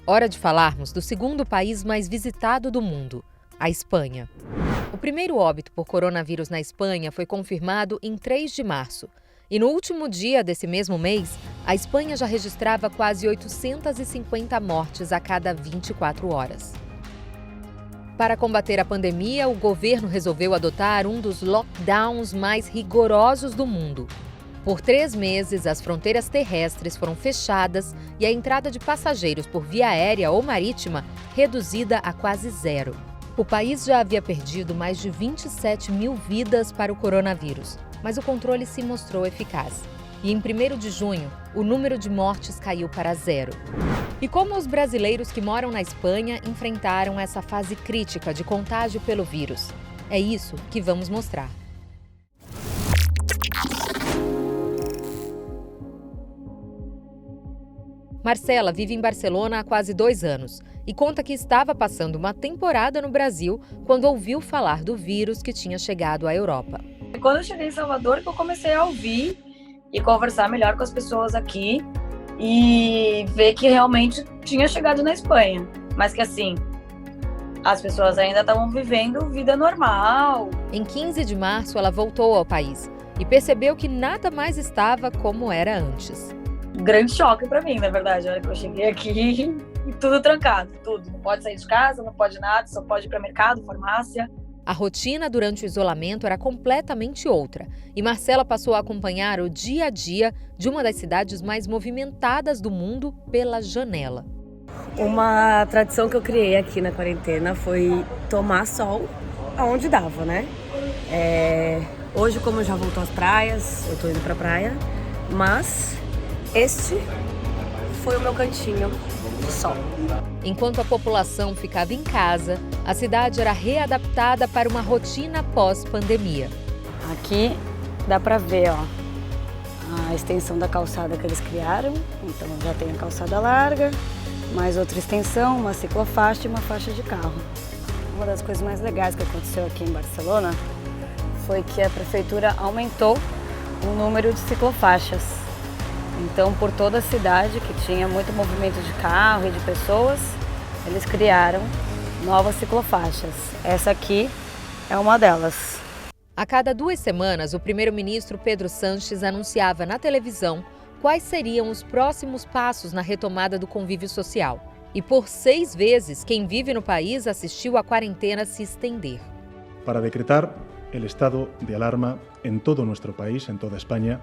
Hora de falarmos do segundo país mais visitado do mundo, a Espanha. O primeiro óbito por coronavírus na Espanha foi confirmado em 3 de março. E no último dia desse mesmo mês, a Espanha já registrava quase 850 mortes a cada 24 horas. Para combater a pandemia, o governo resolveu adotar um dos lockdowns mais rigorosos do mundo. Por 3 meses, as fronteiras terrestres foram fechadas e a entrada de passageiros por via aérea ou marítima reduzida a quase zero. O país já havia perdido mais de 27 mil vidas para o coronavírus, mas o controle se mostrou eficaz. E em 1º de junho, o número de mortes caiu para 0. E como os brasileiros que moram na Espanha enfrentaram essa fase crítica de contágio pelo vírus? É isso que vamos mostrar. Marcela vive em Barcelona há quase 2 anos e conta que estava passando uma temporada no Brasil quando ouviu falar do vírus que tinha chegado à Europa. Quando eu cheguei em Salvador, que eu comecei a ouvir e conversar melhor com as pessoas aqui e ver que realmente tinha chegado na Espanha. Mas que assim, as pessoas ainda estavam vivendo vida normal. Em 15 de março, ela voltou ao país e percebeu que nada mais estava como era antes. Grande choque para mim, na verdade, a hora que eu cheguei aqui e tudo trancado, tudo. Não pode sair de casa, não pode nada, só pode ir para mercado, farmácia. A rotina durante o isolamento era completamente outra e Marcela passou a acompanhar o dia a dia de uma das cidades mais movimentadas do mundo pela janela. Uma tradição que eu criei aqui na quarentena foi tomar sol aonde dava, né? Hoje, como eu já voltou às praias, eu tô indo pra praia, mas este foi o meu cantinho de sol. Enquanto a população ficava em casa, a cidade era readaptada para uma rotina pós-pandemia. Aqui dá pra ver, ó, a extensão da calçada que eles criaram. Então já tem a calçada larga, mais outra extensão, uma ciclofaixa e uma faixa de carro. Uma das coisas mais legais que aconteceu aqui em Barcelona foi que a prefeitura aumentou o número de ciclofaixas. Então, por toda a cidade, que tinha muito movimento de carro e de pessoas, eles criaram novas ciclofaixas. Essa aqui é uma delas. A cada 2 semanas, o primeiro-ministro Pedro Sánchez anunciava na televisão quais seriam os próximos passos na retomada do convívio social. E por 6 vezes, quem vive no país assistiu a quarentena se estender. Para decretar el estado de alarma en todo nuestro país, en toda España,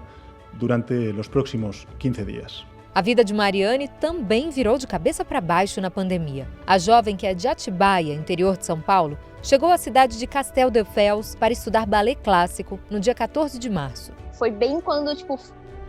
durante os próximos 15 dias. A vida de Mariane também virou de cabeça para baixo na pandemia. A jovem, que é de Atibaia, interior de São Paulo, chegou à cidade de Castelldefels para estudar balé clássico no dia 14 de março. Foi bem quando,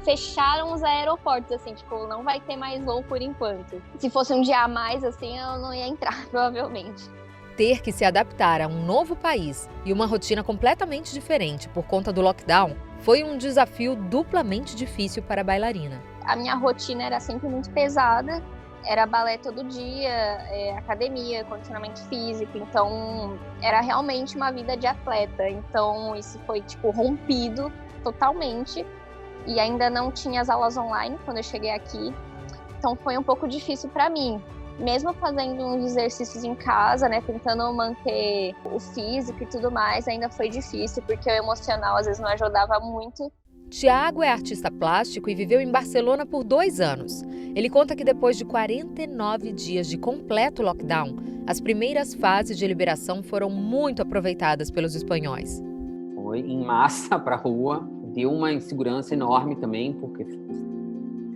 fecharam os aeroportos, assim, não vai ter mais voo por enquanto. Se fosse um dia a mais, assim, eu não ia entrar, provavelmente. Ter que se adaptar a um novo país e uma rotina completamente diferente por conta do lockdown foi um desafio duplamente difícil para a bailarina. A minha rotina era sempre muito pesada, era balé todo dia, academia, condicionamento físico, então era realmente uma vida de atleta. Então isso foi rompido totalmente e ainda não tinha as aulas online quando eu cheguei aqui, então foi um pouco difícil para mim. Mesmo fazendo uns exercícios em casa, né, tentando manter o físico e tudo mais, ainda foi difícil, porque o emocional às vezes não ajudava muito. Tiago é artista plástico e viveu em Barcelona por 2 anos. Ele conta que depois de 49 dias de completo lockdown, as primeiras fases de liberação foram muito aproveitadas pelos espanhóis. Foi em massa para a rua, deu uma insegurança enorme também, porque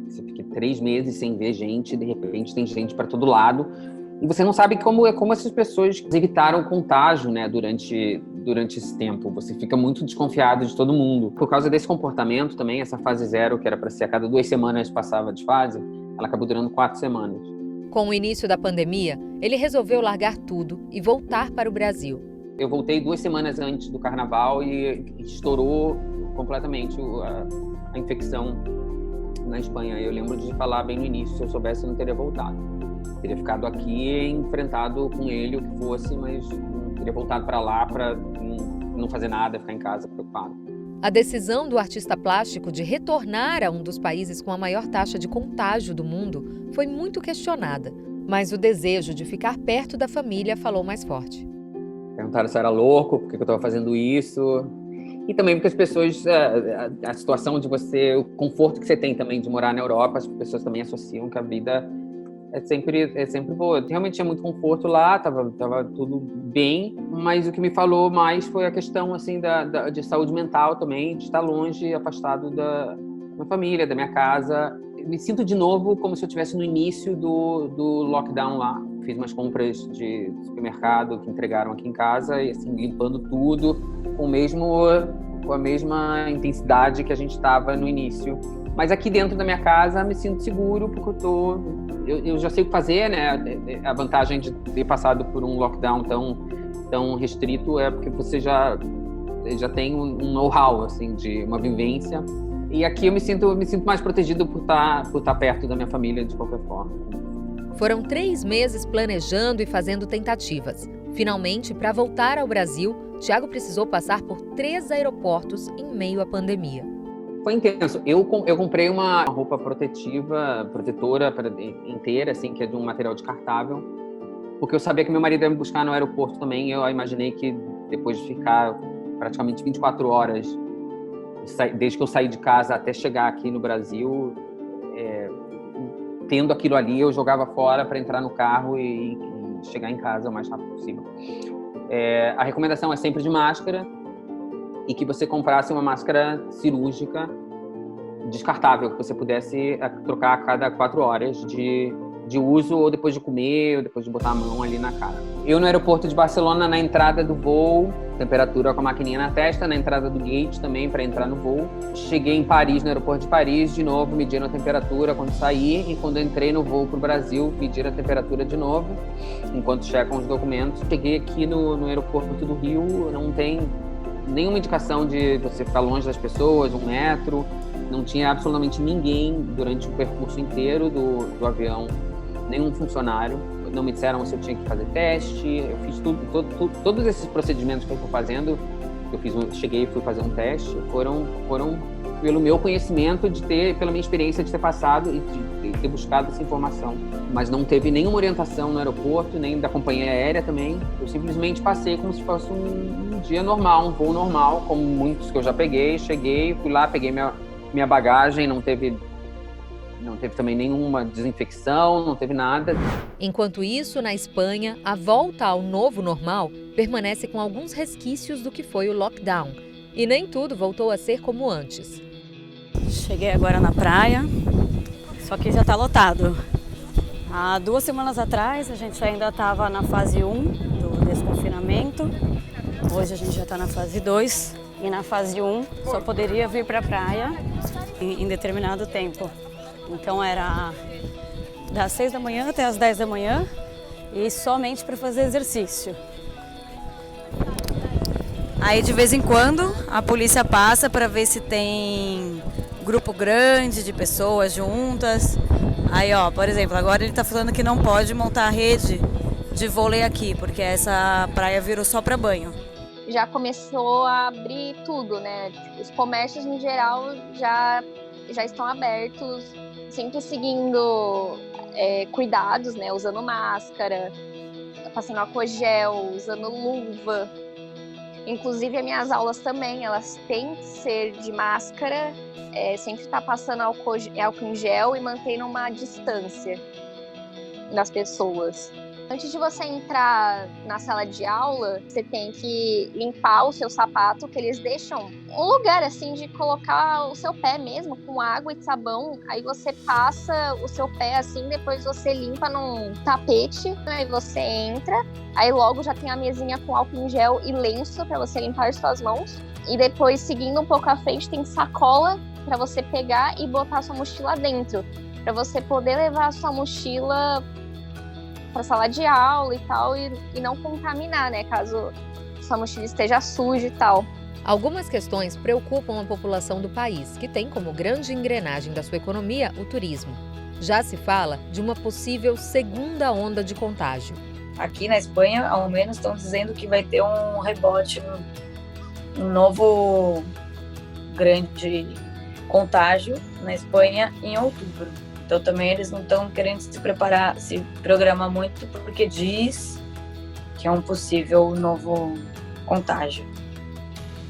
você fica 3 meses sem ver gente, de repente tem gente para todo lado, e você não sabe como essas pessoas evitaram o contágio, né, durante esse tempo. Você fica muito desconfiado de todo mundo. Por causa desse comportamento também, essa fase 0, que era para ser a cada 2 semanas passava de fase, ela acabou durando 4 semanas. Com o início da pandemia, ele resolveu largar tudo e voltar para o Brasil. Eu voltei 2 semanas antes do carnaval e estourou completamente a infecção na Espanha. Eu lembro de falar bem no início, se eu soubesse eu não teria voltado. Teria ficado aqui e enfrentado com ele o que fosse, mas não teria voltado para lá para não fazer nada, ficar em casa preocupado. A decisão do artista plástico de retornar a um dos países com a maior taxa de contágio do mundo foi muito questionada. Mas o desejo de ficar perto da família falou mais forte. Perguntaram se eu era louco, por que eu estava fazendo isso. E também porque as pessoas, a situação de você, o conforto que você tem também de morar na Europa, as pessoas também associam que a vida é sempre boa. Realmente tinha muito conforto lá, tava tudo bem, mas o que me falou mais foi a questão assim de saúde mental também, de estar longe, afastado da minha família, da minha casa. Eu me sinto de novo como se eu estivesse no início do lockdown lá. Fiz umas compras de supermercado que entregaram aqui em casa e assim, limpando tudo com a mesma intensidade que a gente estava no início. Mas aqui dentro da minha casa me sinto seguro porque eu já sei o que fazer, né? A vantagem de ter passado por um lockdown tão restrito é porque você já tem um know-how, assim, de uma vivência. E aqui eu me sinto mais protegido por estar perto da minha família de qualquer forma. Foram 3 meses planejando e fazendo tentativas. Finalmente, para voltar ao Brasil, Thiago precisou passar por 3 aeroportos em meio à pandemia. Foi intenso. Eu comprei uma roupa protetora inteira, assim, que é de um material descartável, porque eu sabia que meu marido ia me buscar no aeroporto também. Eu imaginei que depois de ficar praticamente 24 horas, desde que eu saí de casa até chegar aqui no Brasil, tendo aquilo ali, eu jogava fora para entrar no carro e chegar em casa o mais rápido possível. A recomendação é sempre de máscara e que você comprasse uma máscara cirúrgica descartável, que você pudesse trocar a cada 4 horas de uso, ou depois de comer, ou depois de botar a mão ali na cara. Eu no aeroporto de Barcelona, na entrada do voo, temperatura com a maquininha na testa, na entrada do gate também para entrar no voo. Cheguei em Paris, no aeroporto de Paris, de novo mediram a temperatura quando saí, e quando entrei no voo para o Brasil, mediram a temperatura de novo, enquanto checam os documentos. Cheguei aqui no aeroporto do Rio, não tem nenhuma indicação de você ficar longe das pessoas, 1 metro, não tinha absolutamente ninguém durante o percurso inteiro do avião, nenhum funcionário. Não me disseram se eu tinha que fazer teste, eu fiz todos esses procedimentos que eu estou fazendo, cheguei e fui fazer um teste, foram pelo meu conhecimento, pela minha experiência de ter passado e de ter buscado essa informação. Mas não teve nenhuma orientação no aeroporto, nem da companhia aérea também. Eu simplesmente passei como se fosse um dia normal, um voo normal, como muitos que eu já peguei. Cheguei, fui lá, peguei minha bagagem, não teve também nenhuma desinfecção, não teve nada. Enquanto isso, na Espanha, a volta ao novo normal permanece com alguns resquícios do que foi o lockdown. E nem tudo voltou a ser como antes. Cheguei agora na praia, só que já está lotado. Há 2 semanas atrás, a gente ainda estava na fase 1 do desconfinamento. Hoje a gente já está na fase 2. E na fase 1 só poderia vir para a praia em determinado tempo. Então era das 6 da manhã até as 10 da manhã e somente para fazer exercício. Aí de vez em quando a polícia passa para ver se tem grupo grande de pessoas juntas. Aí, ó, por exemplo, agora ele está falando que não pode montar a rede de vôlei aqui, porque essa praia virou só para banho. Já começou a abrir tudo, né? Os comércios, em geral, já estão abertos, sempre seguindo cuidados, né? Usando máscara, passando álcool gel, usando luva. Inclusive, as minhas aulas também, elas têm que ser de máscara, sempre estar passando álcool em gel e mantendo uma distância das pessoas. Antes de você entrar na sala de aula, você tem que limpar o seu sapato, que eles deixam um lugar assim de colocar o seu pé mesmo, com água e sabão. Aí você passa o seu pé assim, depois você limpa num tapete, aí você entra. Aí logo já tem a mesinha com álcool em gel e lenço para você limpar suas mãos. E depois, seguindo um pouco à frente, tem sacola para você pegar e botar a sua mochila dentro, para você poder levar a sua mochila para a sala de aula e tal, e não contaminar, né, caso sua mochila esteja suja e tal. Algumas questões preocupam a população do país, que tem como grande engrenagem da sua economia o turismo. Já se fala de uma possível segunda onda de contágio. Aqui na Espanha, ao menos, estão dizendo que vai ter um rebote, um novo grande contágio na Espanha em outubro. Então também eles não estão querendo se programar muito, porque diz que é um possível novo contágio.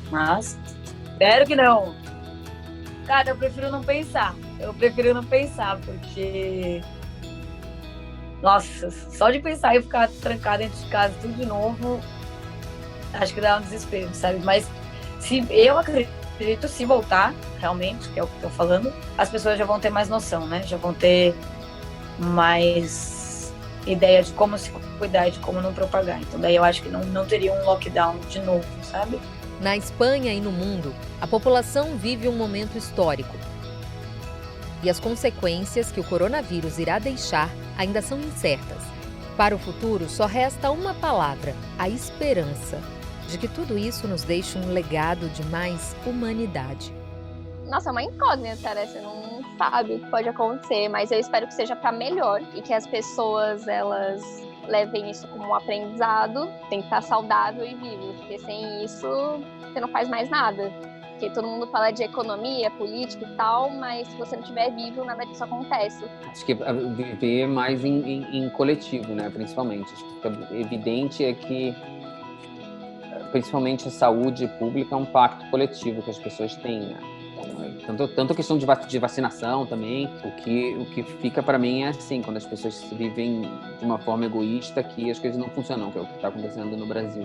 Mas espero que não. Cara, eu prefiro não pensar. Porque nossa, só de pensar em ficar trancada dentro de casa tudo de novo, acho que dá um desespero, sabe? Mas eu acredito, se voltar, realmente, que é o que eu tô falando, as pessoas já vão ter mais noção, né? Já vão ter mais ideia de como se cuidar e de como não propagar. Então daí eu acho que não teria um lockdown de novo, sabe? Na Espanha e no mundo, a população vive um momento histórico. E as consequências que o coronavírus irá deixar ainda são incertas. Para o futuro, só resta uma palavra: a esperança de que tudo isso nos deixe um legado de mais humanidade. Nossa, é uma incógnita, né? Você não sabe o que pode acontecer, mas eu espero que seja para melhor e que as pessoas, elas levem isso como um aprendizado, tem que estar saudável e vivo, porque sem isso você não faz mais nada. Porque todo mundo fala de economia, política e tal, mas se você não estiver vivo, nada disso acontece. Acho que viver mais em coletivo, né? Principalmente. Acho que fica evidente é que, principalmente a saúde pública, é um pacto coletivo que as pessoas têm, né? Tanto a questão de vacinação também, o que fica para mim é assim, quando as pessoas vivem de uma forma egoísta, que as coisas não funcionam, que é o que está acontecendo no Brasil.